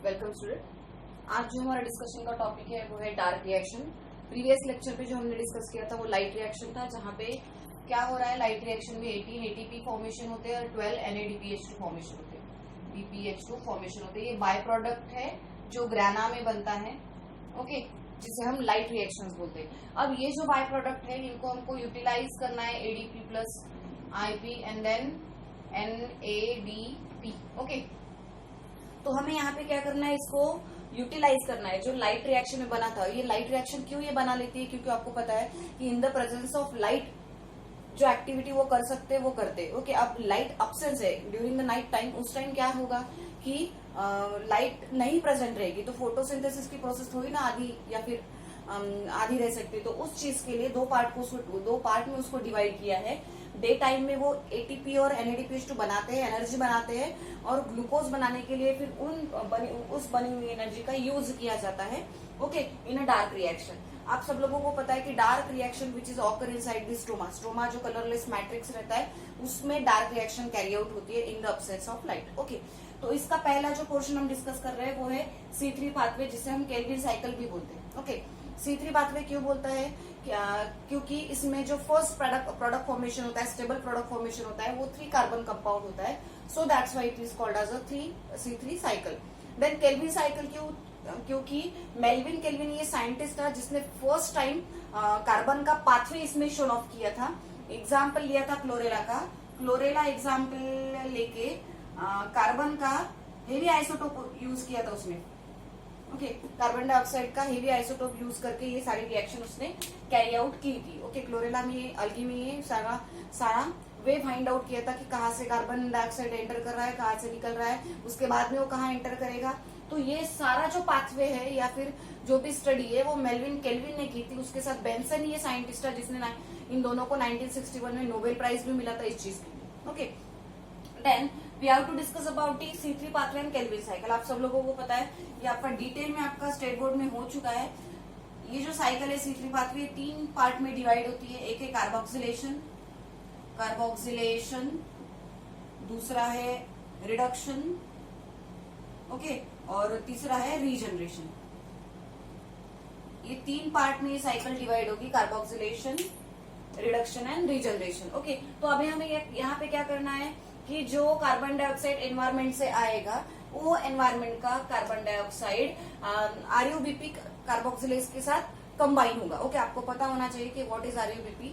Welcome student. आज जो हमारा डिस्कशन का टॉपिक है वो है डार्क रिएक्शन। प्रीवियस लेक्चर पे जो हमने डिस्कस किया था वो लाइट रिएक्शन था, जहाँ पे क्या हो रहा है, लाइट रिएक्शन में 18 एटीपी फॉर्मेशन होते हैं और 12 NADPH2 फॉर्मेशन होते हैं, DPH2 फॉर्मेशन होते हैं। ये बाय प्रोडक्ट है जो ग्राना में बनता है, ओके, जिसे हम लाइट रिएक्शंस बोलते हैं। अब ये जो बाय प्रोडक्ट है इनको हमको यूटिलाइज करना है ADP plus IP and then NADP, okay. तो हमें यहाँ पे क्या करना है, इसको यूटिलाइज करना है। जो लाइट रिएक्शन में बना था, ये लाइट रिएक्शन क्यों ये बना लेती है, क्योंकि आपको पता है कि इन द प्रेजेंस ऑफ लाइट जो एक्टिविटी वो कर सकते हैं वो करते, ओके। अब लाइट अब्सेंस है ड्यूरिंग द नाइट टाइम, उस टाइम क्या होगा कि लाइट नहीं प्रेजेंट रहेगी, तो फोटोसिंथेसिस की प्रोसेस थोड़ी ना आधी या फिर आधी रह सकती है। तो उस चीज के लिए दो पार्ट में उसको डिवाइड किया है। डे टाइम में वो ATP और NADPH2 बनाते हैं, एनर्जी बनाते हैं, और ग्लूकोज बनाने के लिए फिर उस बनी हुई एनर्जी का यूज किया जाता है, ओके, इन अ डार्क रिएक्शन। आप सब लोगों को पता है कि dark reaction which is occur inside the stroma जो कलरलेस मैट्रिक्स रहता है, उसमें डार्क रिएक्शन कैरी आउट होती है in the absence of light, okay. तो इसका पहला जो पोर्शन हम डिस्कस कर रहे हैं वो है C3 पाथवे, जिसे हम केल्विन साइकिल भी बोलते हैं, ओके। C3 पाथवे क्यों बोलता है, क्योंकि इसमें जो फर्स्ट प्रोडक्ट फॉर्मेशन होता है, स्टेबल प्रोडक्ट फॉर्मेशन होता है, वो 3 कार्बन कंपाउंड होता है, so that's why it is called as a C3 cycle. Then Calvin cycle क्यों, क्योंकि मेल्विन केल्विन ये साइंटिस्ट था जिसने फर्स्ट टाइम कार्बन का पाथवे इसमें शो ऑफ किया था। एग्जाम्पल लिया था क्लोरेला एग्जाम्पल लेके कार्बन का हेवी आइसोटोप यूज किया था उसने, ओके। कार्बन डाइऑक्साइड का हेवी आइसोटोप यूज करके ये सारी रिएक्शन उसने कैरी आउट की थी, ओके। क्लोरेला में, अल्गी में ये सारा वे फाइंड आउट किया था कि कहाँ से कार्बन डाइऑक्साइड एंटर कर रहा है, कहाँ से निकल रहा है, उसके बाद में वो कहाँ एंटर करेगा। तो ये सारा जो पाथवे है या फिर जो भी स्टडी है वो मेल्विन केल्विन ने की थी। उसके साथ बेंसन ये साइंटिस्ट है जिसने इन दोनों को 1961 में नोबेल प्राइज भी मिला था इस चीज के लिए, okay. Then we have to discuss about the C3 pathway and Calvin cycle. आप सब लोगों को पता है, ये आपका डिटेल में आपका स्टेट बोर्ड में हो चुका है। ये जो साइकिल है C3 पाथवे 3 पार्ट में डिवाइड होती है। एक है कार्बोक्सिलेशन, दूसरा है रिडक्शन, ओके, और तीसरा है रीजनरेशन। ये 3 पार्ट में ये साइकिल डिवाइड होगी, carboxylation, reduction and regeneration, okay. तो अभी हमें यहाँ पे क्या करना है कि जो कार्बन डाइऑक्साइड एनवायरमेंट से आएगा, वो एनवायरमेंट का कार्बन डाइऑक्साइड RUBP कार्बोक्सिलेज के साथ कंबाइन होगा, ओके। आपको पता होना चाहिए कि what is RUBP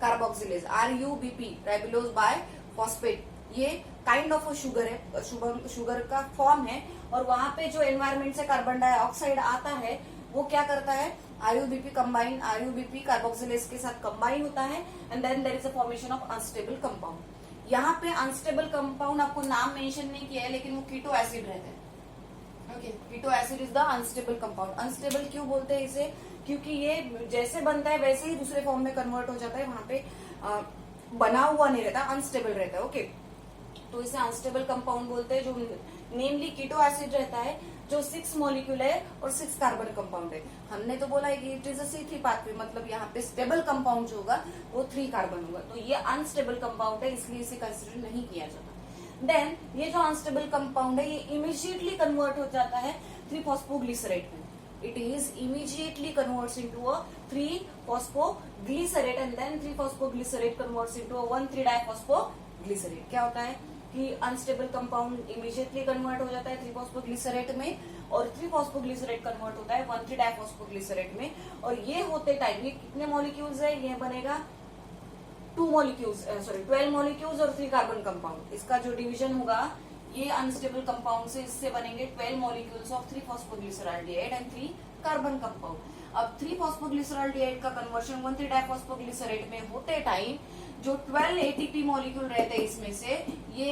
carboxylase. RUBP ribulose bi phosphate, ये काइंड ऑफ शुगर है, शुगर का फॉर्म है, और वहां पे जो एनवायरमेंट से कार्बन डाइऑक्साइड आता है वो क्या करता है, RUBP कार्बोक्सिलेज के साथ कंबाइन होता है, and then there is a formation of unstable compound. यहाँ पे अनस्टेबल कंपाउंड आपको नाम मेंशन नहीं किया है, लेकिन वो कीटो एसिड रहता है, okay. Keto acid is the unstable compound. Unstable क्यों बोलते हैं इसे, क्योंकि ये जैसे बनता है वैसे ही दूसरे फॉर्म में कन्वर्ट हो जाता है, वहां पे बना हुआ नहीं रहता, अनस्टेबल रहता है, ओके। तो इसे अनस्टेबल कंपाउंड बोलते हैं, जो नेमली कीटो एसिड रहता है, जो 6 मॉलिक्यूल है और 6 कार्बन कंपाउंड है। हमने तो बोला है कि it is a C3 pathway, मतलब यहाँ पे स्टेबल कंपाउंड जो होगा वो 3 कार्बन होगा, तो ये अनस्टेबल कंपाउंड है, इसलिए इसे कंसिडर नहीं किया जाता। देन ये जो अनस्टेबल कंपाउंड है ये इमीडिएटली कन्वर्ट हो जाता है 3-फॉस्फोग्लिसरेट में। It is immediately converts into a 3-phosphoglycerate and then 3-phosphoglycerate converts into a 1,3-diphosphoglycerate। क्या होता है कि अनस्टेबल कंपाउंड इमीडिएटली कन्वर्ट हो जाता है 3-फॉस्फोग्लिसरेट में, और 3-फॉस्फोग्लिसरेट कन्वर्ट होता है 1,3-डाइफॉस्फोग्लिसरेट में। और ये होते टाइम ये कितने मॉलिक्यूल्स है, ये बनेगा 12 मॉलिक्यूल्स और 3 कार्बन कंपाउंड। इसका जो डिवीजन होगा ये अनस्टेबल कंपाउंड से, इससे बनेंगे 12 molecules of three phosphoglyceraldehyde and 3 carbon compound. अब 3-फॉस्फोग्लिसराल्डिहाइड का कन्वर्शन 1,3-डाइफॉस्फोग्लिसरेट में होते टाइम जो 12 ATP मॉलिक्यूल रहते हैं इसमें से ये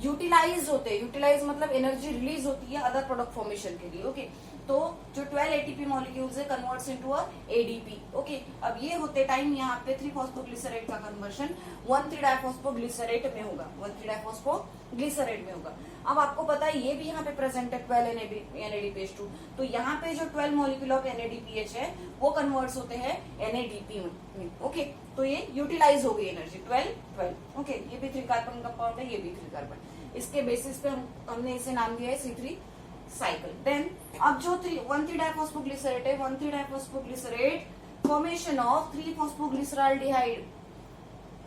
यूटिलाइज होते हैं। यूटिलाइज मतलब एनर्जी रिलीज होती है अदर प्रोडक्ट फॉर्मेशन के लिए, ओके। तो जो 12 ATP मॉलिक्यूल्स है converts into a ADP, okay. अब ये होते टाइम यहाँ पे 3-फॉस्फोग्लिसरेट का कन्वर्शन 1,3-डाइफॉस्फोग्लिसरेट में होगा, 1,3-डाइफॉस्फोग्लिसरेट में होगा। अब आपको पता है ये भी यहाँ पे प्रेजेंट है 12 NADPH2, तो यहाँ पे जो 12 मॉलिक्यूल ऑफ NADPH है वो कन्वर्ट्स होते हैं NADP में, ओके। तो ये यूटिलाइज हो गई एनर्जी 12, ओके। ये भी 3 कार्बन कंपाउंड है, ये भी 3 कार्बन। इसके बेसिस पे हमने इसे नाम दिया है साइकिल। देन अब जो 1,3 डाइफॉस्फोग्लिसरेट है, 1,3 डाइफॉस्फोग्लिसरेट फॉर्मेशन ऑफ 3 फॉस्फोग्लिसराल्डिहाइड,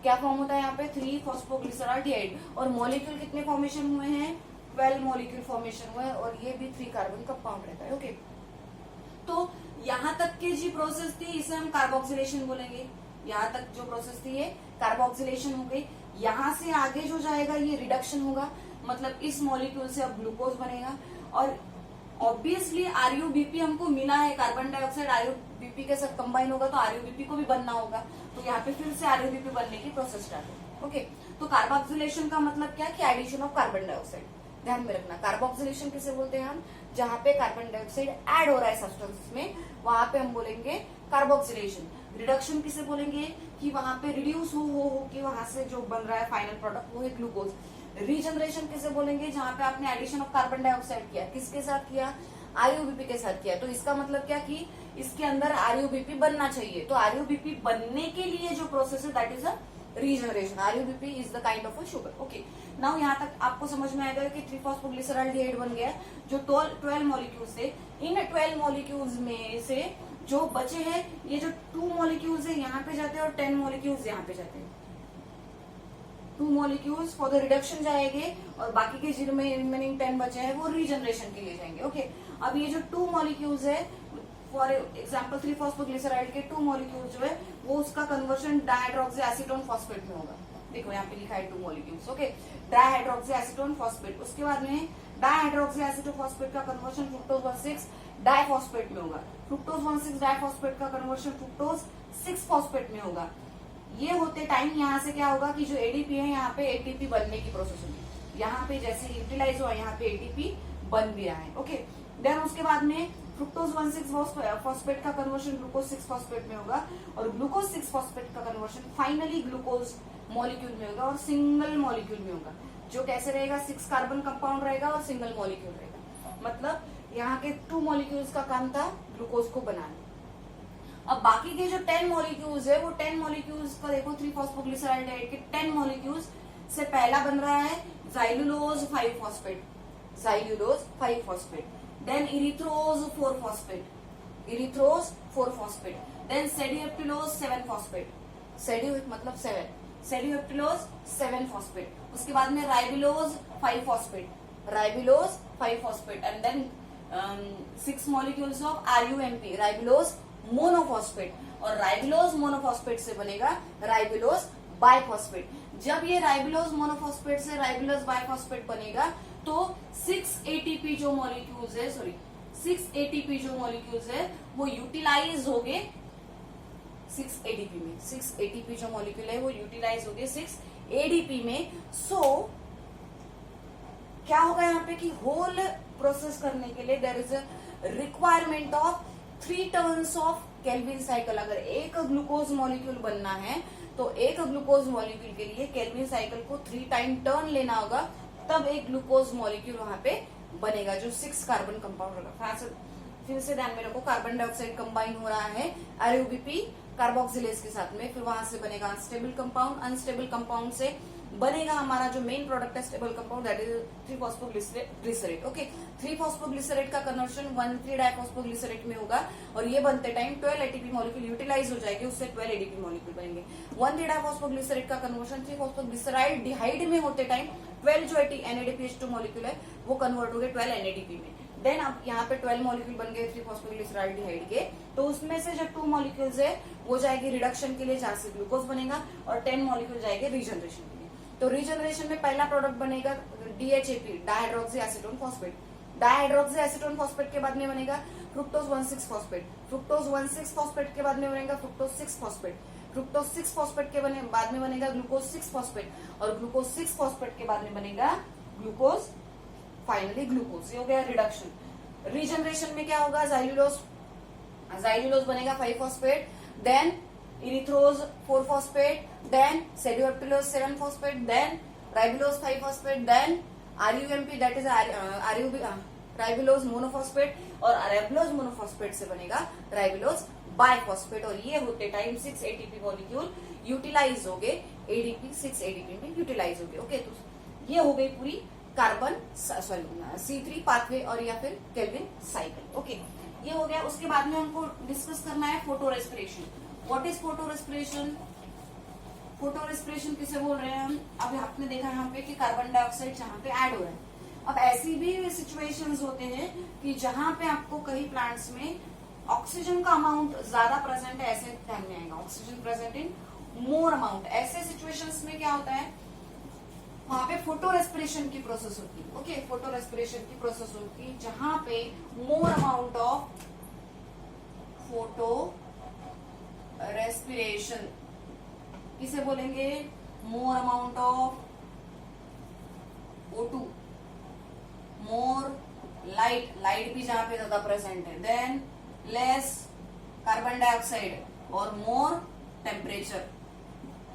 क्या फॉर्म होता है यहाँ पे 3 फॉस्फोग्लिसराल्डिहाइड, और मॉलिक्यूल कितने फॉर्मेशन हुए हैं 12 मॉलिक्यूल फॉर्मेशन हुए हैं, और ये भी 3 कार्बन कंपाउंड रहता है। ओके, तो यहाँ तक की जी प्रोसेस थी, इसे हम कार्बोक्सिलेशन बोलेंगे। यहाँ तक जो प्रोसेस थी ये कार्बोक्सिलेशन हो गई। यहाँ से आगे जो जाएगा ये रिडक्शन होगा, मतलब इस मॉलिक्यूल से अब ग्लूकोज बनेगा, और ऑब्वियसली आरयूबीपी हमको मिला है, कार्बन डाइऑक्साइड आरयूबीपी के साथ कंबाइन होगा तो आरयूबीपी को भी बनना होगा, तो यहाँ पे फिर से आरयूबीपी बनने की प्रोसेस स्टार्ट होगी। ओके, तो कार्बोक्सिलेशन का मतलब क्या कि एडिशन ऑफ कार्बन डाइऑक्साइड। ध्यान में रखना, कार्बोक्सिलेशन किसे बोलते हैं हम, जहाँ पे कार्बन डाइऑक्साइड ऐड हो रहा है सब्सटेंस में, वहां पे हम बोलेंगे कार्बोक्सिलेशन। रिडक्शन किसे बोलेंगे कि वहां पे रिड्यूस हो कि वहां से जो बन रहा है फाइनल प्रोडक्ट वो है ग्लूकोज। रीजनरेशन किसे बोलेंगे, जहां पे आपने एडिशन ऑफ कार्बन डाइऑक्साइड किया, किसके साथ किया आरयूबीपी के साथ किया, तो इसका मतलब क्या कि इसके अंदर आरयूबीपी बनना चाहिए, तो आरयूबीपी बनने के लिए जो प्रोसेस है that is a regeneration. RuBP is the kind of a sugar. Okay, now यहाँ तक आपको समझ में आएगा कि 3 फॉस्फोग्लिसराल्डिहाइड बन गया, जो 12 मॉलिक्यूल्स थे। इन 12 मॉलिक्यूल्स में से जो बचे हैं, ये जो 2 मॉलिक्यूल्स है यहाँ पे जाते हैं और 10 मॉलिक्यूल्स यहाँ पे जाते हैं। 2 मॉलिक्यूल्स फॉर द रिडक्शन जाएंगे और बाकी के जो रिमेनिंग 10 बचे हैं वो रीजनरेशन के लिए जाएंगे। ओके, अब ये जो 2 मॉलिक्यूल्स है, फॉर एग्जाम्पल 3 फॉस्फोग्लिसराइड के 2 मॉलिक्यूल जो है वो उसका कन्वर्शन डाइहाइड्रोक्सी एसीटोन फॉस्फेट में होगा। देखो यहाँ पे लिखा है 2 molecules. Okay, dihydroxy acetone phosphate, उसके बाद में डाइहाइड्रोक्सी एसीटोन फॉस्फेट का कन्वर्शन फ्रुक्टोज 1,6 डाइफॉस्फेट में होगा। फ्रुक्टोज 1,6 डाइफॉस्फेट का कन्वर्शन फ्रुक्टोज 6 फॉस्फेट में होगा। ये होते टाइम यहाँ से क्या होगा कि जो एडीपी है यहाँ पे एटीपी बनने की प्रोसेस होगी। यहाँ पे जैसे यूटिलाइज हुआ यहाँ पे एटीपी बन भी रहा है। ओके, देन उसके बाद में फ्रुक्टोज 1,6 फॉस्फेट का कन्वर्शन ग्लूकोज 6 फॉस्फेट में होगा, और ग्लूकोज 6 फॉस्फेट का कन्वर्शन फाइनली ग्लूकोज मॉलिक्यूल में होगा और सिंगल मॉलिक्यूल में होगा, जो कैसे रहेगा 6 कार्बन कंपाउंड रहेगा और सिंगल मॉलिक्यूल रहेगा। मतलब यहाँ के 2 मॉलिक्यूल्स का काम था ग्लूकोज को बनाना। अब बाकी के जो 10 मॉलिक्यूल्स है वो 10 मॉलिक्यूल्स का देखो 3 फॉस्फोग्लिसराइड के 10 मॉलिक्यूल्स से पहला बन रहा है xylulose 5 phosphate, xylulose 5 phosphate, then erythrose 4 phosphate, erythrose 4 phosphate, then sedoheptulose 7 phosphate, सेडियो मतलब 7, सेडियोप्टिलोज 7 फॉस्फेट, उसके बाद में ribulose 5 phosphate, ribulose 5 phosphate, and then 6 molecules of RuMP, ribulose monophosphate, और राइबिलोज मोनोफॉस्फेट से बनेगा राइबिलोज बाइफॉस्फेट। जब ये राइबिलोज मोनोफॉस्फेट से राइबिलोज बाइफॉस्फेट बनेगा तो 6 एटीपी जो मॉलिक्यूल्स है, सॉरी 6 एटीपी जो मॉलिक्यूल्स है वो यूटिलाइज हो गए 6 एडीपी में। 6 एटीपी जो मॉलिक्यूल है वो यूटिलाइज हो गए 6 एडीपी में। सो क्या होगा यहाँ पे कि होल प्रोसेस करने के लिए there is a requirement of 3 turns of Calvin cycle. अगर एक ग्लूकोज मॉलिक्यूल बनना है तो एक ग्लूकोज मॉलिक्यूल के लिए केल्विन साइकिल को 3 टाइम टर्न लेना होगा, तब एक ग्लूकोज मॉलिक्यूल वहां पे बनेगा जो 6 कार्बन कंपाउंड होगा। फिर से ध्यान में रखो, कार्बन डाइऑक्साइड कंबाइन हो रहा है आरयूबीपी कार्बोक्सिलेज के साथ में, फिर वहां से बनेगा अनस्टेबल कंपाउंड, अनस्टेबल कंपाउंड से बनेगा हमारा जो मेन प्रोडक्ट है stable compound, that is 3 phosphoglycerate. Okay, 3 phosphoglycerate का कन्वर्शन 1,3 डाइफॉस्फोग्लिसरेट में होगा, और ये बनते टाइम 12 एटीपी मॉलिक्यूल यूटिलाइज हो जाएगी, उससे 12 एडीपी मॉलिक्यूल बनेंगे। 1,3 डाइफॉस्फोग्लिसरेट का कन्वर्शन 3 फॉस्फोग्लिसराइड में होते टाइम 12 जो NADPH2 मॉलिक्यूल है वो कन्वर्ट हो गए 12 NADP में। देन अब यहाँ पे 12 मॉलिक्यूल बन गए 3 फॉस्फोग्लिसराइड के, तो उसमें से जो 2 मॉलिक्यूल्स है वो जाएगी रिडक्शन के लिए जहां से ग्लूकोज बनेगा, और 10 मॉलिक्यूल जाएंगे रीजनरेशन के लिए। तो रीजनरेशन में पहला प्रोडक्ट बनेगा DHAP, dihydroxy acetone phosphate. Dihydroxy acetone phosphate के बाद में बनेगा फ्रुक्टोज 1,6 फॉस्फेट। फ्रुक्टोज 1,6 फॉस्फेट के बाद में बनेगा फ्रुक्टोज 6 फॉस्फेट। फ्रुक्टोज 6 फॉस्फेट के बाद में बनेगा ग्लूकोज 6 फॉस्फेट, और ग्लूकोज 6 फॉस्फेट के बाद में बनेगा ग्लूकोज, फाइनली ग्लूकोज। ये हो गया रिडक्शन। रीजनरेशन में क्या होगा, जाइलुलोज बनेगा 5 phosphate, then erythrose 4 phosphate, then sedoheptulose 7 phosphate, then ribulose 5 phosphate, then RuMP that is ribulose monophosphate, और राइबिलोज मोनोफॉस्फेट से बनेगा राइबिलोज बाइफॉस्फेट, और ये होते टाइम 6 एटीपी मॉलिक्यूल यूटिलाइज हो गए एडीपी 6 एडीपी में यूटिलाइज हो गए। ओके, तो ये हो गई पूरी कार्बन सॉरी C3 पाथवे और या फिर केल्विन साइकिल। ओके, ये हो गया। उसके बाद में हमको डिस्कस करना है photo respiration. What is photo respiration? Photo respiration किसे बोल रहे हैं हम? अभी आपने देखा यहाँ पे कि कार्बन डाइऑक्साइड जहाँ पे ऐड हो रहा है। अब ऐसी भी सिचुएशंस होते हैं कि जहां पे आपको कई प्लांट्स में ऑक्सीजन का अमाउंट ज्यादा प्रेजेंट है, ऐसे ध्यान में आएगा oxygen present in more amount. ऐसे सिचुएशंस में क्या होता है, वहां पे फोटो रेस्पिरेशन की प्रोसेस होती है। ओके, फोटो रेस्पिरेशन की प्रोसेस होती है जहां पे more amount of photo respiration किसे बोलेंगे? More amount of O2, more light, light भी जहां पे ज्यादा प्रेजेंट है, देन लेस कार्बन डाइऑक्साइड और मोर टेम्परेचर।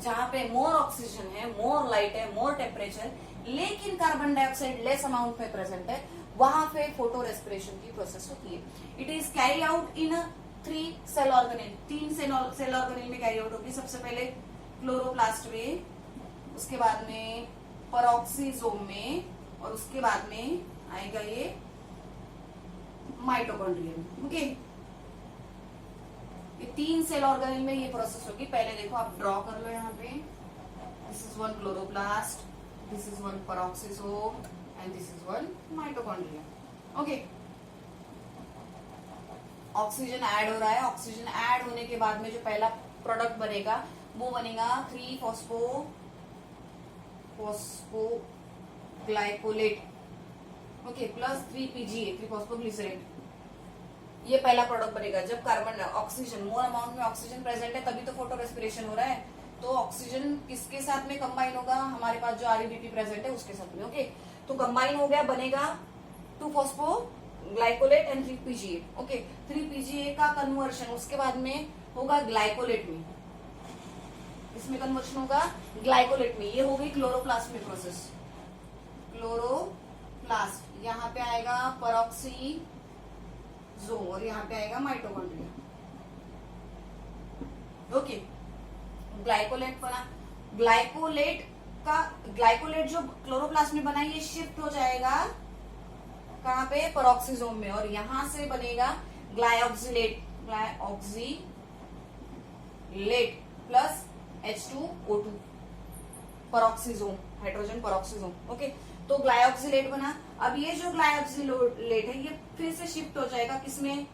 जहां पे मोर ऑक्सीजन है, मोर लाइट है, मोर टेम्परेचर, लेकिन कार्बन डाइऑक्साइड लेस अमाउंट में प्रेजेंट है, वहां पे फोटो रेस्पिरेशन की प्रोसेस होती है। It is carry out in 3 cell organelle. 3 cell organelle में कैरी आउट होगी। सबसे पहले क्लोरोप्लास्ट में, उसके बाद में पेरोक्सीजोम में, और उसके बाद में आएगा ये माइटोकॉन्ड्रिया। ओके, ये 3 सेल ऑर्गेनेल में ये प्रोसेस होगी। पहले देखो, आप ड्रॉ कर लो यहाँ पे। This is 1 chloroplast, this is 1 peroxisome and this is 1 mitochondria. Okay, oxygen add हो रहा है। ऑक्सीजन ऐड होने के बाद में जो पहला प्रोडक्ट बनेगा वो बनेगा 3-फॉस्फोग्लाइकोलेट। Okay, plus 3PGA, three phosphoglycerate. ये पहला प्रोडक्ट बनेगा। जब कार्बन ऑक्सीजन मोर अमाउंट में ऑक्सीजन प्रेजेंट है, तभी तो फोटो रेस्पिरेशन हो रहा है। तो ऑक्सीजन किसके साथ में कंबाइन होगा? हमारे पास जो ReBP प्रेजेंट है उसके साथ में। ओके, तो कंबाइन हो गया, बनेगा 2-फॉस्फोग्लाइकोलेट एंड 3PGA। ओके, 3PGA का कन्वर्शन उसके बाद में होगा ग्लाइकोलेट में। इसमें कन्वर्शन होगा ग्लाइकोलेट में। ये हो गई क्लोरोप्लास्ट में प्रोसेस। क्लोरोप्लास्ट, यहाँ पे आएगा पेरोक्सीजोम और यहाँ पे आएगा माइटोकॉन्ड्रिया। ओके, ग्लाइकोलेट बना। ग्लाइकोलेट जो क्लोरोप्लास्ट में बना, ये शिफ्ट हो जाएगा कहाँ पे? पेरोक्सीजोम में, और यहां से बनेगा glyoxylate plus H2O2, peroxisome, hydrogen peroxisome. Okay, तो ग्लाइऑक्सिलेट बना। अब ये जो ग्लाइऑक्सिलेट है ये फिर से शिफ्ट हो जाएगा किसमें?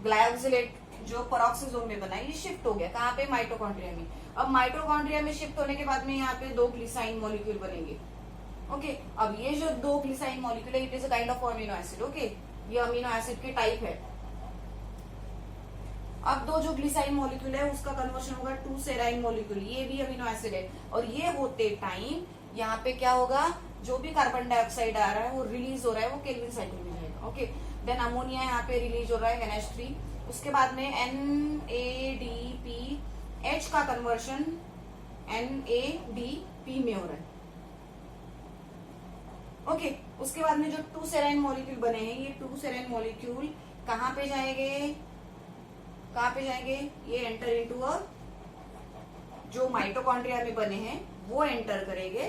ग्लाइऑक्सिलेट जो पेरोक्सीजोम में बना ये शिफ्ट हो गया कहाँ पे? माइटोकॉन्ड्रिया में। अब माइटोकॉन्ड्रिया में शिफ्ट होने के बाद में यहाँ पे 2 ग्लिसाइन मॉलिक्यूल बनेंगे। ओके, अब ये जो 2 ग्लिसाइन मॉलिक्यूल है, it is a kind of amino acid. Okay, ये अमीनो एसिड के टाइप है। अब 2 जो ग्लिसाइन मॉलिक्यूल है उसका कन्वर्शन होगा 2 सेराइन मॉलिक्यूल। ये भी अमीनो एसिड है, और ये होते टाइम यहाँ पे क्या होगा? जो भी कार्बन डाइऑक्साइड आ रहा है वो रिलीज हो रहा है, वो केल्विन साइकिल में जाएगा। ओके, देन अमोनिया यहाँ पे रिलीज हो रहा है, NH3। उसके बाद में NADPH का कन्वर्शन NADP में हो रहा है। ओके, उसके बाद में जो 2 सेराइन मॉलिक्यूल बने हैं, ये 2 सेराइन मॉलिक्यूल कहाँ पे जाएंगे? कहाँ पे जाएंगे? ये एंटर इनटू अ, जो माइटोकॉन्ड्रिया में बने हैं वो एंटर करेंगे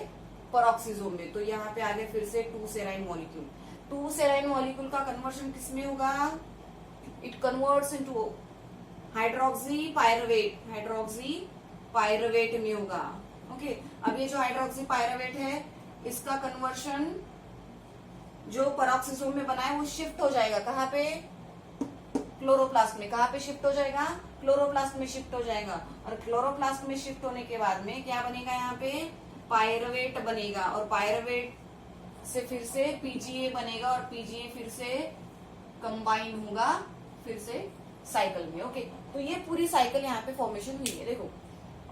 पेरोक्सीजोम में। तो यहाँ पे आगे फिर से 2 सेराइन मॉलिक्यूल। 2 सेराइन मॉलिक्यूल का कन्वर्शन किसमें होगा? It converts into hydroxy pyruvate में होगा। ओके, अब ये जो हाइड्रोक्सी पायरवेट है इसका कन्वर्शन जो पेरोक्सीजोम में बना है वो शिफ्ट हो जाएगा कहाँ पे? क्लोरोप्लास्ट में। कहाँ पे शिफ्ट हो जाएगा? क्लोरोप्लास्ट में शिफ्ट हो जाएगा। और क्लोरोप्लास्ट में शिफ्ट होने के बाद में क्या बनेगा? यहाँ पे पायरवेट बनेगा, और पायरवेट से फिर से PGA बनेगा, और PGA फिर से कंबाइन होगा फिर से साइकिल में। ओके, तो ये पूरी साइकिल यहाँ पे फॉर्मेशन हुई है। देखो,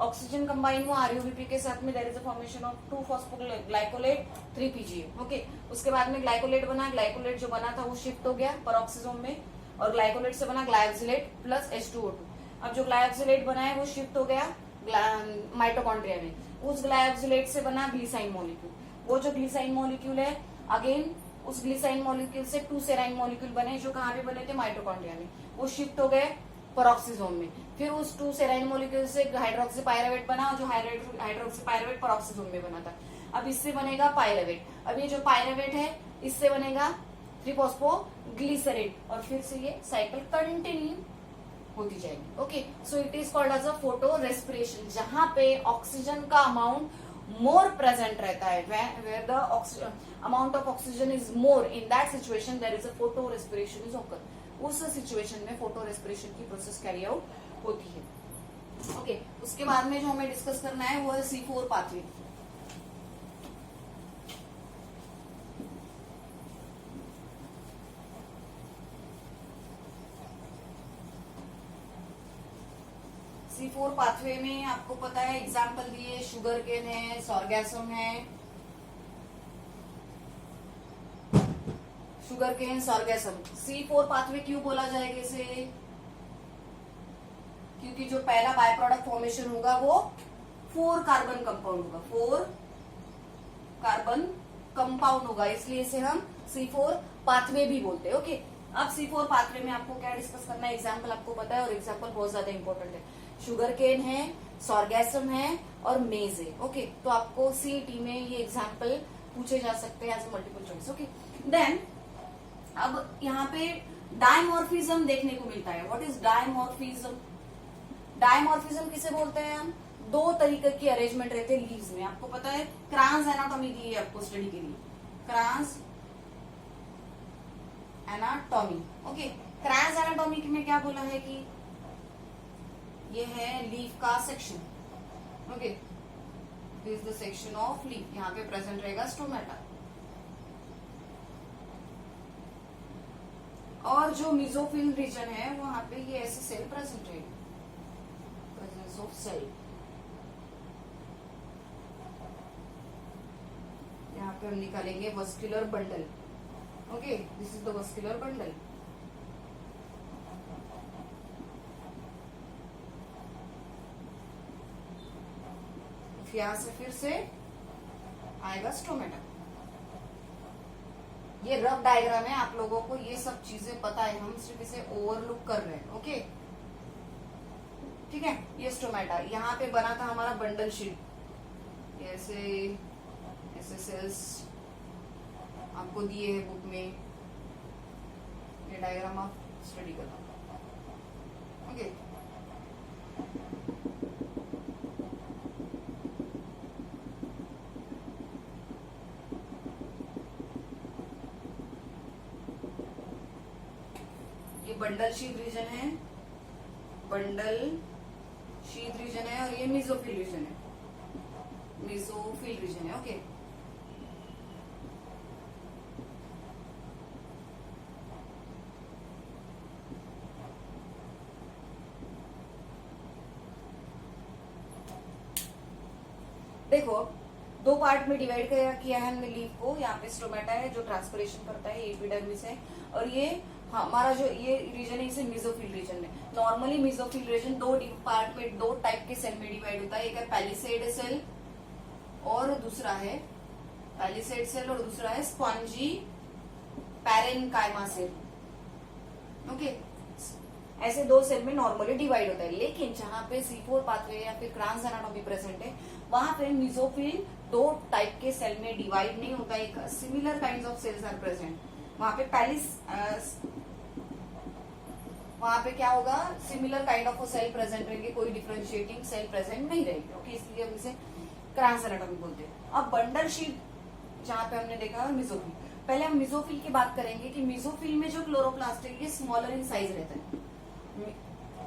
ऑक्सीजन कंबाइन हुआ ReOBP के साथ में, there is a formation of two phosphoglycolate 3PGA। Okay, उसके बाद में ग्लाइकोलेट बना। ग्लाइकोलेट जो बना था वो शिफ्ट हो गया पेरोक्सीजोम में, और ग्लाइकोलेट से बना ग्लाइऑक्सिलेट प्लस H2O2। अब जो ग्लाइऑक्सिलेट बना है वो शिफ्ट हो गया माइटोकॉन्ड्रिया में। उस ग्लाइऑक्सिलेट से बना ग्लिसाइन मॉलिक्यूल। वो जो ग्लिसाइन मॉलिक्यूल है, अगेन उस ग्लिसाइन मॉलिक्यूल से 2 सेराइन मॉलिक्यूल बने जो कहाँ पे बने थे? माइटोकॉन्ड्रिया में। वो शिफ्ट हो गए पेरोक्सीजोम में। फिर उस 2 सेराइन मॉलिक्यूल से हाइड्रोक्सी पायरवेट बना, जो हाइड्रोक्सी पायरवेट पेरोक्सीजोम में बना था। अब इससे बनेगा पायरेवेट, अब ये जो पायरेवेट है इससे बनेगा 3-फॉस्फोग्लिसरेट, और फिर से ये साइकिल कंटिन्यू होती जाएगी। Okay, so it is called as a photo respiration, जहां पे ऑक्सीजन का अमाउंट मोर प्रेजेंट रहता है, where the amount of oxygen is more, in that situation there is a photo respiration is occur, उस situation में photo respiration की process carry out होती है। ओके, उसके बाद में जो हमें डिस्कस करना है वो है C4 पाथवे। C4 पाथवे में आपको पता है एग्जाम्पल दिए, शुगर केन है, सॉर्गेसम है, शुगर केन सॉर्गेसम। C4 पाथवे क्यों बोला जाएगा इसे? क्योंकि जो पहला बाय प्रोडक्ट फॉर्मेशन होगा वो 4 कार्बन कंपाउंड होगा, 4 कार्बन कंपाउंड होगा, इसलिए इसे हम C4 पाथवे भी बोलते हैं। ओके, अब C4 पाथवे में आपको क्या डिस्कस करना है, एग्जाम्पल आपको पता है और एग्जाम्पल बहुत ज्यादा इंपॉर्टेंट है। शुगर केन है, सॉर्गेसम है और मेज है। ओके, तो आपको सीईटी में ये एग्जाम्पल पूछे जा सकते हैं as a multiple choice. Okay, then अब यहाँ पे डायमॉर्फिज्म देखने को मिलता है। What is dimorphism? डायमॉर्फिज्म किसे बोलते हैं हम? 2 तरीके की अरेंजमेंट रहते हैं लीव्स में, आपको पता है। क्रांस एनाटॉमी दी है आपको स्टडी के लिए, cross anatomy. Okay, cross anatomy में क्या बोला है कि ये है लीफ का section. Okay, this is the section of leaf, यहाँ पे प्रेजेंट रहेगा स्टोमेटा, और जो मिजोफिल रीजन है वहां पे ये ऐसे सेल प्रेजेंट रहेगा, प्रेजेंस ऑफ सेल। यहाँ पे हम निकालेंगे vascular bundle. Okay, this is the vascular bundle. यहां से फिर से आएगा स्टोमेटा। ये रफ डायग्राम है, आप लोगों को ये सब चीजें पता है, हम सिर्फ इसे ओवरलुक कर रहे हैं। ओके, ठीक है, ये स्टोमेटा। यहाँ पे बना था हमारा बंडल शीट, ऐसे ऐसे सेल्स आपको दिए है बुक में, ये डायग्राम आप स्टडी करना। ओके, बंडल शीथ रीजन है, बंडल शीथ रीजन है, और ये मिजोफिल रीजन है, मिजोफिल रीजन है। ओके, देखो 2 पार्ट में डिवाइड किया है हमने लीफ को। यहाँ पे स्टोमेटा है जो ट्रांसपिरेशन करता है, एपिडर्मिस है, और ये हमारा जो ये रीजन है इसे मिजोफिल रीजन है। नॉर्मली मिजोफिल रीजन 2 पार्ट में 2 टाइप के सेल में डिवाइड होता है, एक है पैलिसेड सेल और दूसरा है पैलिसेड सेल और दूसरा है स्पॉन्जी पैरेनकाइमा सेल। ओके, ऐसे 2 सेल में नॉर्मली डिवाइड होता है, लेकिन जहां पे C4 पाथवे या फिर क्रांस एनाटॉमी प्रेजेंट है वहां पे मिजोफिल 2 टाइप के सेल में डिवाइड नहीं होता, एक similar kinds of cells are present. वहां पे वहां पे क्या होगा, similar kind of cell present रहेंगे, कोई डिफरेंशिएटिंग सेल प्रेजेंट नहीं रहेगी। ओके, इसलिए हम इसे क्रांस एनाटॉमी बोलते हैं। अब बंडल शीट जहां पे हमने देखा मिजोफिल, पहले हम मिजोफिल की बात करेंगे कि मिजोफिल में जो क्लोरोप्लास्ट है ये स्मॉलर इन साइज रहता है।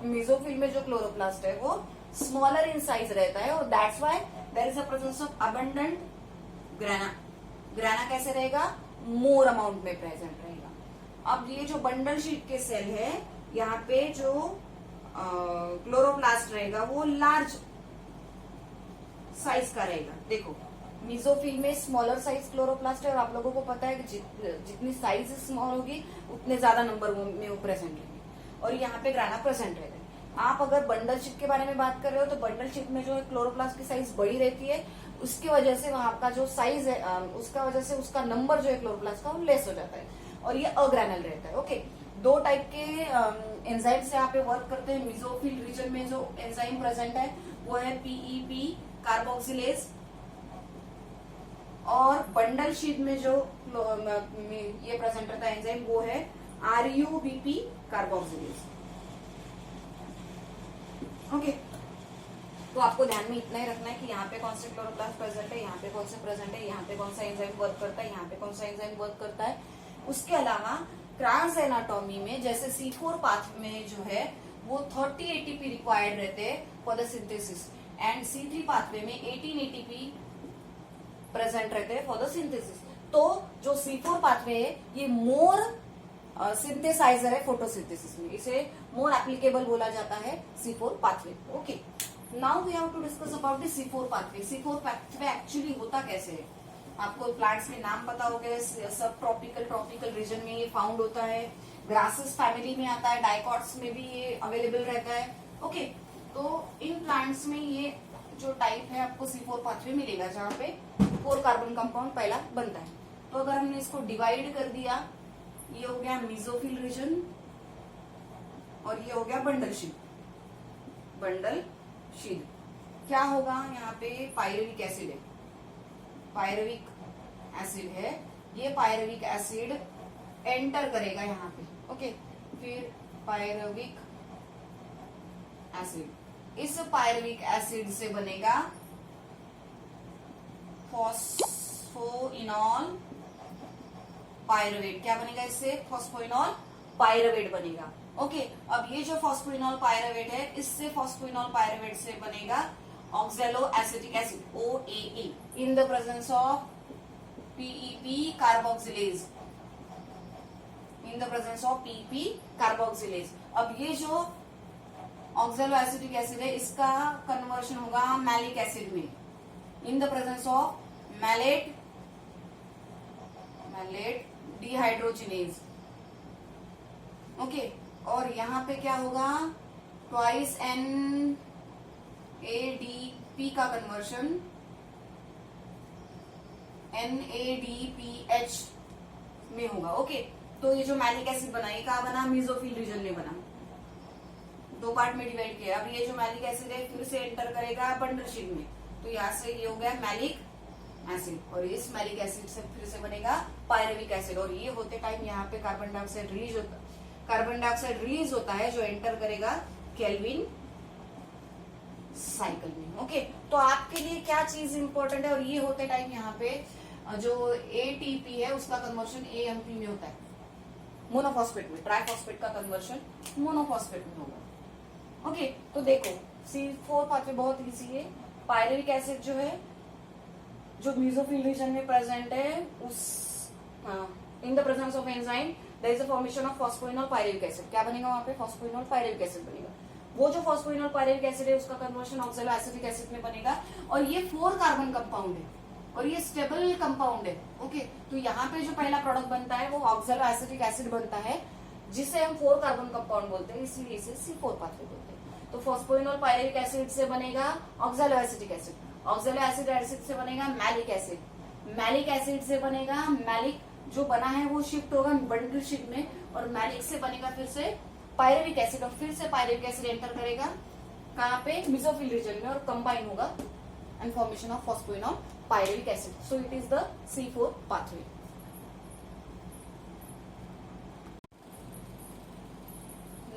मिजोफिल में जो क्लोरोप्लास्ट है वो स्मॉलर इन साइज रहता है, और that's why there is a presence of abundant grana. Grana कैसे रहेगा? मोर अमाउंट में प्रेजेंट रहेगा। अब ये जो बंडल शीट के सेल है, यहाँ पे जो क्लोरोप्लास्ट रहेगा वो लार्ज साइज का रहेगा। देखो, मिजोफिल में स्मॉलर साइज क्लोरोप्लास्ट है, और आप लोगों को पता है कि जितनी साइज स्मॉल होगी उतने ज्यादा नंबर में वो प्रेजेंट रहेंगे, और यहाँ पे ग्राना प्रेजेंट रहेगा। आप अगर बंडल शीट के बारे में बात कर रहे हो तो बंडल शीट में जो है क्लोरोप्लास्ट की साइज बड़ी रहती है, उसकी वजह से वहां का जो साइज है उसका वजह से उसका नंबर जो है क्लोरोप्लास्ट का वो लेस हो जाता है, और ये अग्रैनल रहता है। ओके, 2 टाइप के एंजाइम से यहाँ पे वर्क करते हैं। मिजोफिल रीजन में जो एंजाइम प्रेजेंट है वो है PEP कार्बोक्सिलेज, और बंडल शीट में जो ये प्रेजेंट रहता है एंजाइम वो है RUBP कार्बोक्सिलेज। ओके, तो आपको ध्यान में इतना ही रखना है कि यहाँ पे कौन से क्लोरोप्लास्ट प्रेजेंट है, यहाँ पे कौन से प्रेजेंट है, यहाँ पे कौन सा एंजाइम वर्क करता है, यहाँ पे कौन सा एंजाइम वर्क करता है। उसके अलावा ट्रांस एनाटॉमी में जैसे C4 पाथवे में जो है वो 30 ATP रिक्वायर्ड रहते हैं for the synthesis and C3 pathway में 18 ATP प्रेजेंट रहते हैं फॉर द सिंथेसिस। तो जो C4 पाथवे है ये मोर सिंथेसाइजर है फोटोसिंथेसिस में, इसे मोर एप्लीकेबल बोला जाता है C4 pathway. Okay, now we have to discuss about the C4 pathway. C4 pathway actually होता कैसे है, आपको प्लांट्स के नाम पता हो गए, सब ट्रॉपिकल रीजन में ये फाउंड होता है, ग्रासेस फैमिली में आता है, डाइकॉट्स में भी ये अवेलेबल रहता है। ओके, तो इन प्लांट्स में ये जो टाइप है आपको C4 पाथवे मिलेगा जहाँ पे 4 कार्बन कंपाउंड पहला बनता है। तो अगर हमने इसको डिवाइड कर दिया, ये हो गया मेसोफिल रीजन और ये हो गया बंडल शीट। क्या होगा यहाँ पे पायरुविक एसिड है, पायरुविक एसिड है, ये पायरुविक एसिड एंटर करेगा यहाँ पे। ओके, फिर पायरुविक एसिड, इस पायरुविक एसिड से बनेगा फॉस्फोइनॉल पायरुवेट। क्या बनेगा इससे? फॉस्फोइनॉल पायरुवेट बनेगा। ओके, अब ये जो फॉस्फोइनॉल पायरुवेट है, इससे फॉस्फोइनॉल पायरुवेट से बनेगा oxalo acetic acid OAA in the presence of PEP carboxylase, in the presence of PEP carboxylase. अब ये जो ऑक्सैलो एसिटिक एसिड है इसका कन्वर्शन होगा मैलिक एसिड में in the presence of malate dehydrogenase. Okay, और यहाँ पे क्या होगा, ट्वाइस NADP का कन्वर्शन NADPH में होगा। ओके, तो ये जो मैलिक एसिड बना ये कहा बना, मेसोफिल रीजन में बना, 2 पार्ट में डिवाइड किया। अब ये जो मैलिक एसिड है फिर से एंटर करेगा बंडल शीट में, तो यहाँ से ये हो गया मैलिक एसिड और इस मैलिक एसिड से फिर से बनेगा पायरुविक एसिड। और ये होते टाइम यहाँ पे कार्बन डाइऑक्साइड रिलीज होता है जो एंटर करेगा केल्विन साइकिल में। ओके, तो आपके लिए क्या चीज इंपॉर्टेंट है, और ये होते टाइम यहाँ पे जो ATP है उसका कन्वर्शन AMP में होता है, मोनोफॉस्फेट में, ट्राइफॉस्फेट का कन्वर्शन मोनोफॉस्फेट में होगा। ओके, तो देखो C4 पाथवे बहुत इजी है। पायरुविक एसिड जो है जो मेसोफिल रीजन में प्रेजेंट है, उस in the presence of enzyme there is a formation of phosphoenol pyruvic acid. क्या बनेगा वहां पे? फॉस्फोइनॉल पायरुविक एसिड बनेगा। वो जो फॉस्फोइनॉल पायरुविक एसिड है उसका कन्वर्शन ऑक्सैलो एसिटिक एसिड में बनेगा और ये 4 कार्बन कंपाउंड है और ये स्टेबल कंपाउंड है। ओके, तो यहाँ पे जो पहला प्रोडक्ट बनता है वो ऑक्सैलो एसिटिक एसिड बनता है जिसे हम 4 कार्बन कंपाउंड बोलते हैं, इसलिए इसे C4 पाथवे बोलते हैं। तो फॉस्फोइनॉल पायरुविक एसिड से बनेगा oxalo acetic acid, oxalo acid से बनेगा मैलिक एसिड, मैलिक एसिड से बनेगा मैलिक जो बना है वो शिफ्ट होगा बंडल शीट में और मैलिक से बनेगा फिर से पायरुविक एसिड और फिर से पायरुविक एसिड एंटर करेगा कहाँ पे? मेसोफिल रीजन में और कंबाइन होगा and formation of phosphoenol pyruvic acid. So it is the C4 pathway.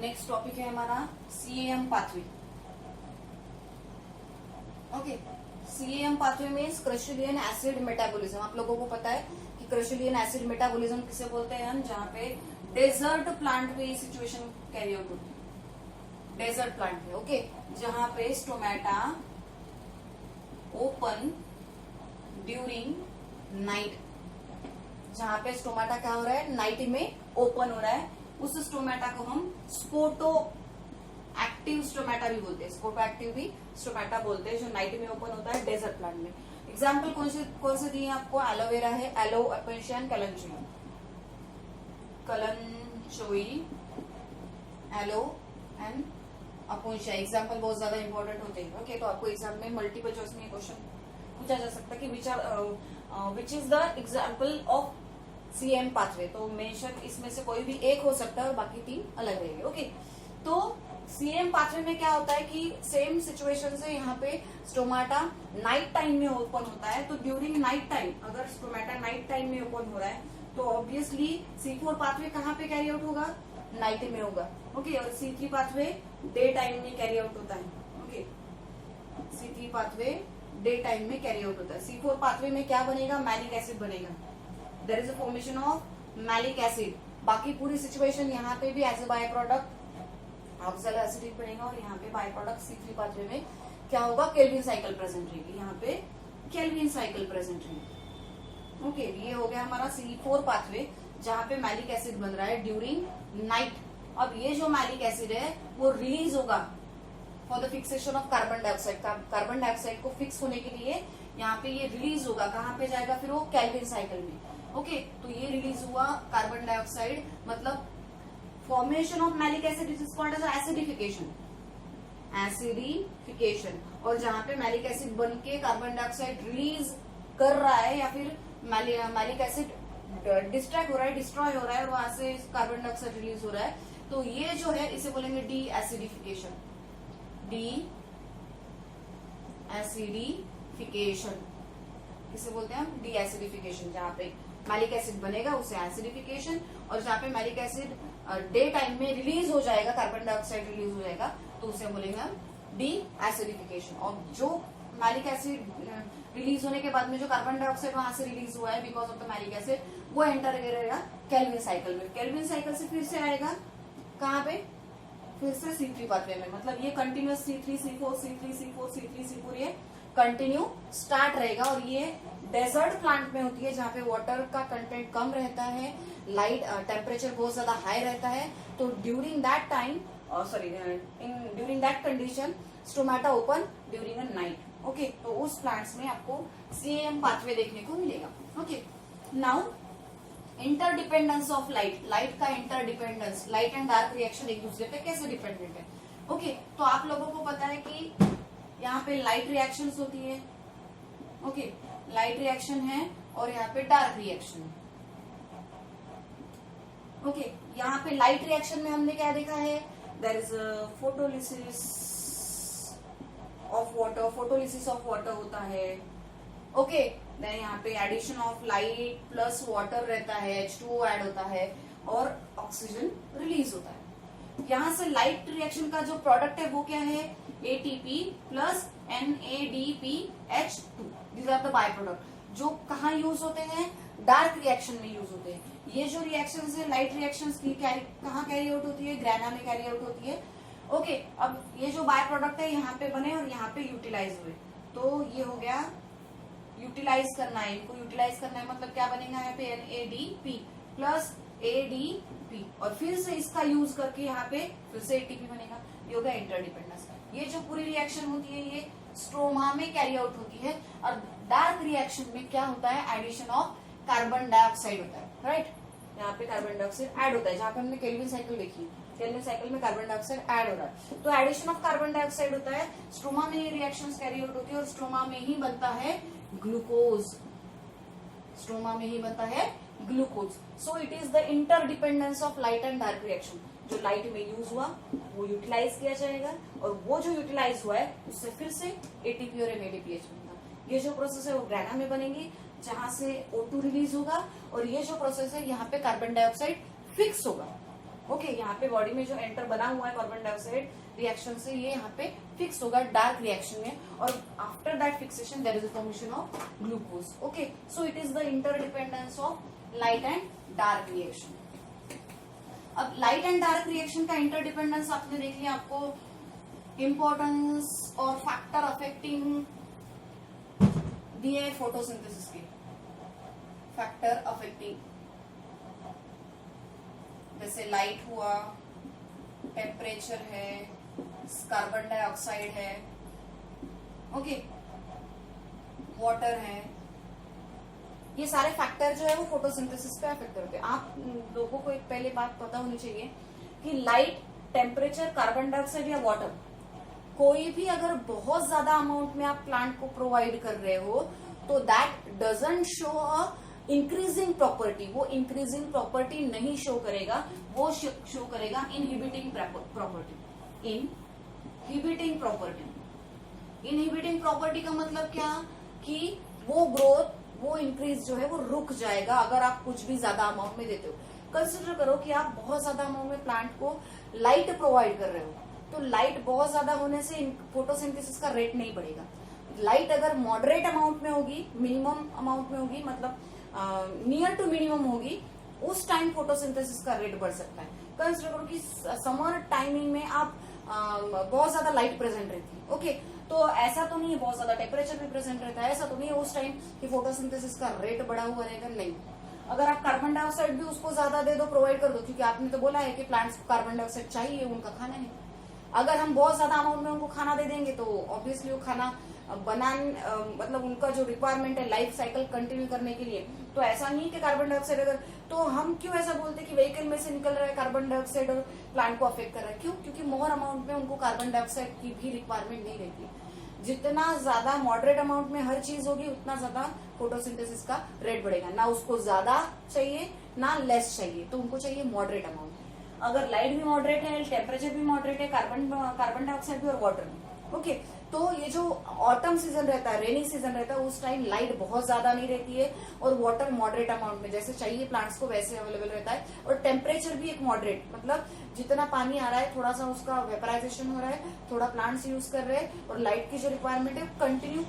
Next topic है हमारा CAM pathway. Okay, CAM pathway means crassulacean acid metabolism. आप लोगों को पता है कि क्रस्टुलियन एसिड मेटाबॉलिज्म किसे बोलते हैं हम, जहाँ पे डेजर्ट प्लांट पे सिचुएशन कैरी आउट होती है, डेजर्ट प्लांट पे। ओके, जहाँ पे स्टोमेटा ओपन ड्यूरिंग नाइट, जहाँ पे स्टोमेटा क्या हो रहा है? नाइट में ओपन हो रहा है, उस स्टोमेटा को हम स्पोटो एक्टिव स्टोमेटा भी बोलते हैं, स्पोटो एक्टिव भी स्टोमेटा बोलते हैं, जो नाइट में ओपन होता है डेजर्ट प्लांट में। एग्जाम्पल कौन से दिए आपको? एलोवेरा है, एलो अपेशिया एंड कलंचोई, एलो एंड अपोशिया। एग्जाम्पल बहुत ज्यादा इंपॉर्टेंट होते हैं। ओके, तो आपको एग्जाम में मल्टीपल चॉइस में क्वेश्चन पूछा जा सकता है कि which is the example of CAM pathway. तो मेंशन इसमें से कोई भी एक हो सकता है और बाकी 3 अलग रहेंगे। ओके, तो सीएम पाथवे में क्या होता है कि सेम सिचुएशन से यहाँ पे स्टोमाटा नाइट टाइम में ओपन होता है। तो ड्यूरिंग नाइट टाइम अगर स्टोमाटा नाइट टाइम में ओपन हो रहा है तो ऑब्वियसली C4 पाथवे कहाँ पे कैरी आउट होगा, नाइट में होगा। ओके, और C3 पाथवे डे टाइम में कैरी आउट होता है। Okay, C3 pathway day time में कैरी आउट होता है। C4 पाथवे में क्या बनेगा, मैलिक एसिड बनेगा। There is a formation of malic acid. बाकी पूरी सिचुएशन यहाँ पे भी as a by product oxalo acidic बनेगा और यहाँ पे बाय प्रोडक्ट C3 पाथवे में क्या होगा, केल्विन साइकिल प्रेजेंट रहेगी। यहाँ पे केल्विन साइकिल प्रेजेंट रहेगी। ओके, ये हो गया हमारा C4 पाथवे जहाँ पे मैलिक एसिड बन रहा है ड्यूरिंग नाइट। अब ये जो मैलिक एसिड है वो रिलीज होगा for the fixation of carbon dioxide. Carbon dioxide को फिक्स होने के लिए यहाँ पे ये रिलीज होगा। कहाँ पे जाएगा फिर वो, केल्विन साइकिल में। ओके, तो ये रिलीज हुआ कार्बन डाइऑक्साइड, मतलब formation of malic acid is called as acidification. Acidification, और जहाँ पे मैलिक एसिड बन के कार्बन डाइऑक्साइड रिलीज कर रहा है या फिर मैलिक एसिड डिस्ट्रैक्ट हो रहा है, डिस्ट्रॉय हो रहा है और वहां से कार्बन डाइऑक्साइड रिलीज हो रहा है, तो ये जो है इसे बोलेंगे डी एसिडिफिकेशन। डी एसिडिफिकेशन किसे बोलते हैं हम, डी एसिडिफिकेशन। जहाँ पे मैलिक एसिड बनेगा उसे एसिडिफिकेशन, और जहाँ पे मैलिक एसिड डे टाइम में रिलीज हो जाएगा, कार्बन डाइऑक्साइड रिलीज हो जाएगा, तो उसे बोलेंगे हम डी एसिडिफिकेशन। और जो मैलिक एसिड रिलीज होने के बाद में जो कार्बन डाइऑक्साइड वहां से रिलीज हुआ है because of the malic acid, वो एंटर करेगा केल्विन साइकिल में। केल्विन साइकिल से फिर से आएगा कहाँ पे, फिर से C3 पाथवे में। मतलब ये continuous C3 C4 C3 C4 C3 C4 ये कंटिन्यू स्टार्ट रहेगा। और ये डेजर्ट प्लांट में होती है जहाँ पे वाटर का कंटेंट कम रहता है, लाइट टेम्परेचर बहुत ज्यादा हाई रहता है। तो during that time during that condition stomata open during a night. Okay, तो उस प्लांट्स में आपको CAM पाथवे देखने को मिलेगा। Okay, now interdependence of light. Light का interdependence, light and dark reaction एक दूसरे पे कैसे डिपेंडेंट है। ओके, तो आप लोगों को पता है कि यहाँ पे लाइट रिएक्शंस होती है। ओके, लाइट रिएक्शन है और यहाँ पे डार्क रिएक्शन है। ओके, यहाँ पे लाइट रिएक्शन में हमने क्या देखा है, there is photolysis of water, photolysis of water होता है। ओके, देन यहाँ पे addition of light plus water रहता है, H2O ऐड होता है और ऑक्सीजन रिलीज होता है। यहाँ से लाइट रिएक्शन का जो प्रोडक्ट है वो क्या है, ATP plus NADPH2। These are the by product जो कहाँ यूज होते हैं, डार्क रिएक्शन में यूज होते हैं। ये जो रिएक्शंस है लाइट रिएक्शंस की कहाँ कैरी आउट होती है, ग्रेना में कैरी आउट होती है। ओके, अब ये जो बाय प्रोडक्ट है यहाँ पे बने और यहाँ पे यूटिलाइज हुए, तो ये हो गया यूटिलाइज करना है। इनको यूटिलाइज करना है मतलब क्या बनेगा, यहाँ पे NADP प्लस ADP और फिर से इसका यूज करके यहाँ पे फिर से ATP बनेगा। ये होगा इंटरडिपेंडेंस। ये जो पूरी रिएक्शन होती है ये स्ट्रोमा में कैरी आउट होती है। और डार्क रिएक्शन में क्या होता है, एडिशन ऑफ कार्बन डाइऑक्साइड होता है। राइट, यहाँ पे कार्बन डाइऑक्साइड ऐड होता है। जहाँ पे हमने केल्विन साइकिल देखी, केल्विन साइकिल में कार्बन डाइऑक्साइड ऐड हो रहा है, तो एडिशन ऑफ कार्बन डाइऑक्साइड होता है। स्ट्रोमा में ये रिएक्शंस कैरी आउट होती है और स्ट्रोमा में ही बनता है ग्लूकोज। स्ट्रोमा में ही बनता है glucose. So it is the interdependence of light and dark reaction. जो लाइट में यूज हुआ वो यूटिलाइज किया जाएगा और वो जो यूटिलाइज हुआ है उससे फिर से ATP और NADPH बनेगा। ये जो प्रोसेस है वो ग्रेना में बनेंगी जहां से O2 रिलीज होगा और ये जो प्रोसेस है यहाँ पे कार्बन डाइऑक्साइड फिक्स होगा। ओके, यहाँ पे बॉडी में जो एंटर बना हुआ है कार्बन डाइऑक्साइड रिएक्शन से ये यहाँ पे फिक्स होगा डार्क रिएक्शन में और after that fixation there is a formation of glucose. Okay, so it is the interdependence of light and dark reaction. अब लाइट एंड डार्क रिएक्शन का इंटरडिपेंडेंस आपने देख लिया। आपको इंपॉर्टेंस और फैक्टर अफेक्टिंग दिए फोटोसिंथेसिस के, फैक्टर अफेक्टिंग जैसे लाइट हुआ, टेम्परेचर है, कार्बन डाइऑक्साइड है, ओके, वाटर है। ये सारे फैक्टर जो है वो फोटोसिंथेसिस पे अफेक्ट करते हैं। आप लोगों को एक पहले बात पता होनी चाहिए कि लाइट, टेम्परेचर, कार्बन डाइऑक्साइड या वाटर कोई भी अगर बहुत ज्यादा अमाउंट में आप प्लांट को प्रोवाइड कर रहे हो तो that doesn't show a increasing property. वो इंक्रीजिंग प्रॉपर्टी नहीं शो करेगा, वो शो करेगा inhibiting property. Inhibiting property. Inhibiting property का मतलब क्या कि वो ग्रोथ, वो इंक्रीज जो है वो रुक जाएगा अगर आप कुछ भी ज्यादा अमाउंट में देते हो। कंसिडर करो कि आप बहुत ज्यादा अमाउंट में प्लांट को लाइट प्रोवाइड कर रहे हो, तो लाइट बहुत ज्यादा होने से फोटोसिंथेसिस का रेट नहीं बढ़ेगा। लाइट अगर मॉडरेट अमाउंट में होगी, मिनिमम अमाउंट में होगी, मतलब नियर टू मिनिमम होगी, उस टाइम फोटोसिंथेसिस का रेट बढ़ सकता है। कंसिडर करो कि समर टाइमिंग में आप बहुत ज्यादा लाइट प्रेजेंट रहती है, ओके, तो ऐसा तो नहीं है, बहुत ज्यादा टेम्परेचर भी प्रेजेंट रहता है, ऐसा तो नहीं है उस टाइम कि फोटोसिंथेसिस का रेट बढ़ा हुआ रहेगा, नहीं। अगर आप कार्बन डाइऑक्साइड भी उसको ज्यादा दे दो, प्रोवाइड कर दो, क्योंकि आपने तो बोला है कि प्लांट्स को कार्बन डाइऑक्साइड चाहिए, उनका खाना है। अगर हम बहुत ज्यादा अमाउंट में उनको खाना दे देंगे तो ऑब्वियसली वो खाना मतलब उनका जो रिक्वायरमेंट है लाइफ साइकिल कंटिन्यू करने के लिए, तो ऐसा नहीं कि कार्बन डाइऑक्साइड अगर, तो हम क्यों ऐसा बोलते कि व्हीकल में से निकल रहा है कार्बन डाइऑक्साइड और प्लांट को अफेक्ट कर रहा है, क्यों? क्योंकि मोर अमाउंट में उनको कार्बन डाइऑक्साइड की भी रिक्वायरमेंट नहीं रहती। जितना ज्यादा मॉडरेट अमाउंट में हर चीज होगी उतना ज्यादा फोटोसिंथेसिस का रेट बढ़ेगा। ना उसको ज्यादा चाहिए ना लेस चाहिए, तो उनको चाहिए मॉडरेट अमाउंट। अगर लाइट भी मॉडरेट है, टेम्परेचर भी मॉडरेट है, कार्बन डाइऑक्साइड भी और वाटर भी, ओके, तो ये जो ऑटम सीजन रहता है, रेनी सीजन रहता है, उस टाइम लाइट बहुत ज्यादा नहीं रहती है और वाटर मॉडरेट अमाउंट में जैसे चाहिए प्लांट्स को वैसे अवेलेबल रहता है, और टेम्परेचर भी एक मॉडरेट, मतलब जितना पानी आ रहा है थोड़ा सा उसका वेपराइजेशन हो रहा है, थोड़ा प्लांट्स यूज कर रहे हैं, और लाइट की जो रिक्वायरमेंट है कंटिन्यू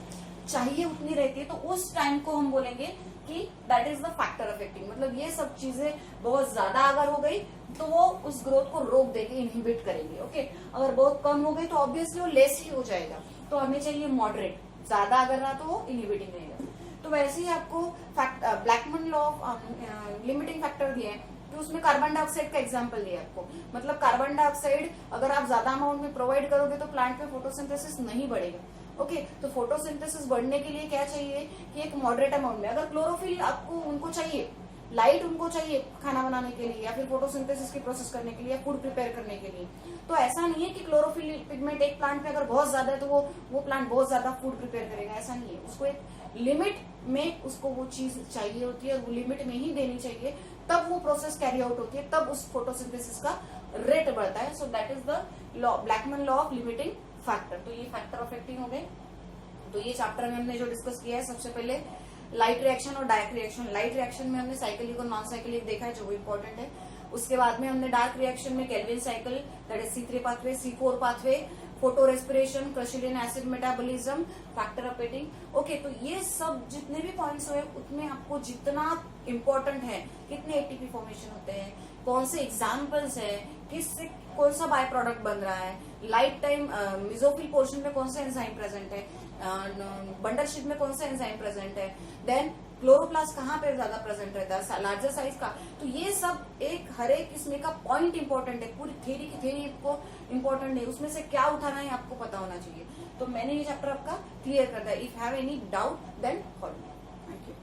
चाहिए उतनी रहती है, तो उस टाइम को हम बोलेंगे कि that is the factor affecting. मतलब ये सब चीजें बहुत ज्यादा अगर हो गई तो वो उस ग्रोथ को रोक देंगे, इनहिबिट करेंगे, ओके। अगर बहुत कम हो गई तो ऑब्वियसली वो लेस ही हो जाएगा, तो हमें चाहिए मॉडरेट। ज्यादा अगर रहा तो वो इनहिबिटिंग रहेगा। तो वैसे ही आपको Blackmun law of limiting factor दिए हैं, तो उसमें कार्बन डाइऑक्साइड का एग्जांपल दिया आपको। मतलब कार्बन डाइऑक्साइड अगर आप ज्यादा अमाउंट में प्रोवाइड करोगे तो प्लांट में फोटोसिंथेसिस नहीं बढ़ेगा, ओके। तो फोटोसिंथेसिस बढ़ने के लिए क्या चाहिए कि एक मॉडरेट अमाउंट में, अगर क्लोरोफिल आपको उनको चाहिए, लाइट उनको चाहिए खाना बनाने के लिए या फिर फोटोसिंथेसिस की प्रोसेस करने के लिए या फूड प्रिपेयर करने के लिए, तो ऐसा नहीं है कि क्लोरोफिल पिगमेंट एक प्लांट में अगर बहुत ज्यादा है तो वो प्लांट बहुत ज्यादा फूड प्रिपेयर करेगा, ऐसा नहीं है। उसको एक लिमिट में उसको वो चीज चाहिए होती है, वो लिमिट में ही देनी चाहिए, तब वो प्रोसेस कैरी आउट होती है, तब उस फोटोसिंथेसिस का रेट बढ़ता है। So that is the law, Blackman law of limiting factor. तो ये फैक्टर अफेक्टिंग हो गए। तो ये चैप्टर में हमने जो डिस्कस किया है, सबसे पहले लाइट रिएक्शन और डार्क रिएक्शन। लाइट रिएक्शन में हमने साइक्लिक और नॉन साइक्लिक देखा है, जो इम्पोर्टेंट है। उसके बाद में हमने डार्क रिएक्शन में Calvin cycle, that is C3 pathway, C4 pathway, photo respiration, crassulacean acid metabolism, factor affecting, okay. तो ये सब जितने भी पॉइंट्स हुए उतने आपको जितना इम्पोर्टेंट है, कितने एटीपी फॉर्मेशन होते हैं, कौन से एग्जाम्पल्स है, किससे कौन सा बाय प्रोडक्ट बन रहा है, लाइफ टाइम मिजोफिल पोर्शन में कौन सा एंजाइम प्रेजेंट है, बंडल शीट में कौन सा एंजाइम प्रेजेंट है, देन क्लोरोप्लास्ट कहाँ पे ज्यादा प्रेजेंट रहता है, लार्जर साइज का। तो ये सब एक हर एक इसमें का पॉइंट इंपॉर्टेंट है, पूरी थ्योरी की थ्योरी को इंपॉर्टेंट है, उसमें से क्या उठाना है आपको पता होना चाहिए। तो मैंने ये चैप्टर आपका क्लियर कर दिया। If have any doubt then call me. Thank you.